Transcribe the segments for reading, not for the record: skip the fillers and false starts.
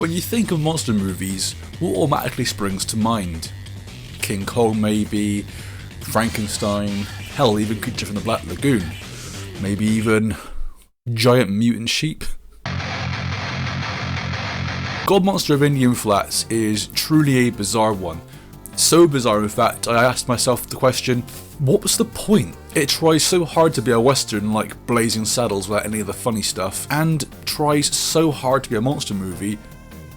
When you think of monster movies, what automatically springs to mind? King Kong maybe, Frankenstein, hell even Creature from the Black Lagoon, maybe even giant mutant sheep? God Monster of Indian Flats is truly a bizarre one. So bizarre in fact, I asked myself the question, what was the point? It tries so hard to be a western like Blazing Saddles without any of the funny stuff, and tries so hard to be a monster movie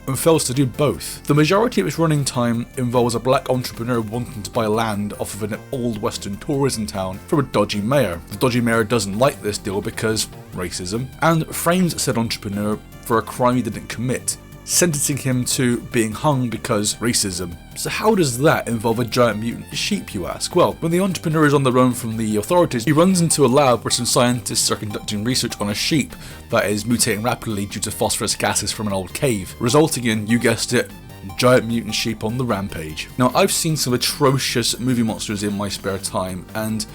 and fails to do both. The majority of its running time involves a black entrepreneur wanting to buy land off of an old western tourism town from a dodgy mayor. The dodgy mayor doesn't like this deal because racism, and frames said entrepreneur for a crime he didn't commit, sentencing him to being hung because racism. So how does that involve a giant mutant sheep, you ask? Well, when the entrepreneur is on the run from the authorities, he runs into a lab where some scientists are conducting research on a sheep that is mutating rapidly due to phosphorus gases from an old cave, resulting in, you guessed it, giant mutant sheep on the rampage. Now, I've seen some atrocious movie monsters in my spare time, and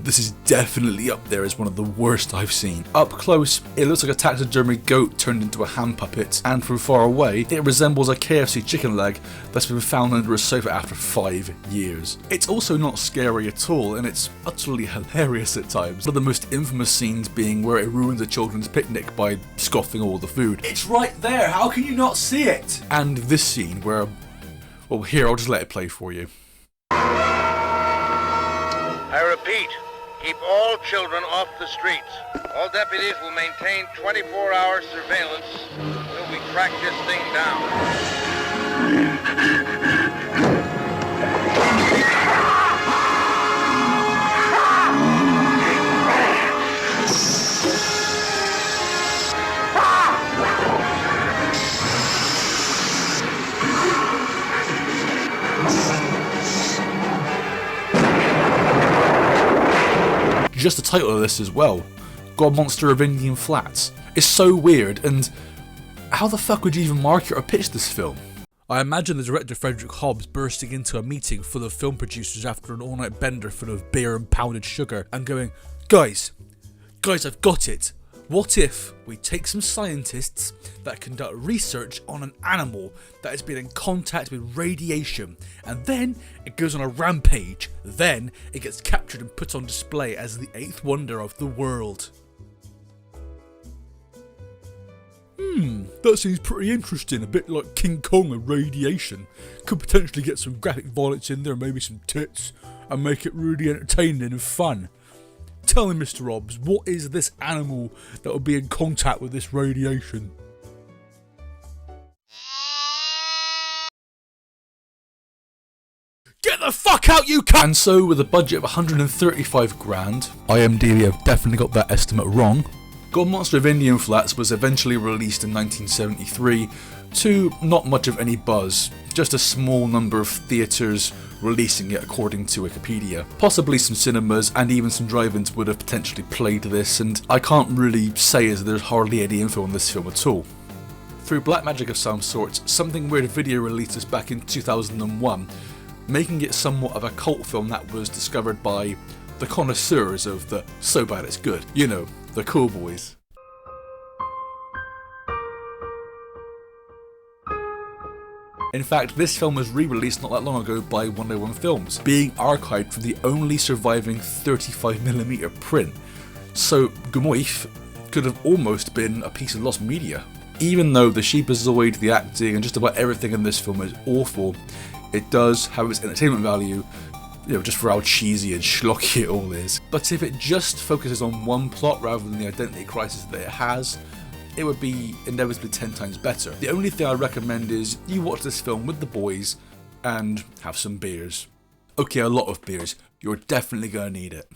this is definitely up there as one of the worst I've seen. Up close, it looks like a taxidermy goat turned into a hand puppet, and from far away, it resembles a KFC chicken leg that's been found under a sofa after 5 years. It's also not scary at all, and it's utterly hilarious at times. One of the most infamous scenes being where it ruins a children's picnic by scoffing all the food. It's right there, how can you not see it? And this scene where, well here, I'll just let it play for you. I repeat, keep all children off the streets. All deputies will maintain 24-hour surveillance until we track this thing down. Just the title of this as well, God Monster of Indian Flats, is so weird, and how the fuck would you even market or pitch this film? I imagine the director Frederick Hobbs bursting into a meeting full of film producers after an all-night bender full of beer and pounded sugar and going, Guys, I've got it. What if we take some scientists that conduct research on an animal that has been in contact with radiation, and then it goes on a rampage, then it gets captured and put on display as the 8th wonder of the world? That seems pretty interesting, a bit like King Kong and radiation. Could potentially get some graphic violence in there, maybe some tits, and make it really entertaining and fun. Tell me, Mr. Hobbs, what is this animal that will be in contact with this radiation? Get the fuck out, you cunt! And so, with a budget of 135 grand, IMDb have definitely got that estimate wrong, God Monster of Indian Flats was eventually released in 1973 to not much of any buzz, just a small number of theatres releasing it according to Wikipedia. Possibly some cinemas and even some drive-ins would have potentially played this, and I can't really say as there's hardly any info on this film at all. Through black magic of some sort, Something Weird Video released this back in 2001, making it somewhat of a cult film that was discovered by the connoisseurs of the so bad it's good, you know, the cool boys. In fact, this film was re-released not that long ago by 101 Films, being archived from the only surviving 35mm print. So Gumoif could have almost been a piece of lost media. Even though the sheepazoid, the acting, and just about everything in this film is awful, it does have its entertainment value, you know, just for how cheesy and schlocky it all is. But if it just focuses on one plot rather than the identity crisis that it has, it would be inevitably 10 times better. The only thing I recommend is you watch this film with the boys and have some beers. Okay, a lot of beers. You're definitely gonna need it.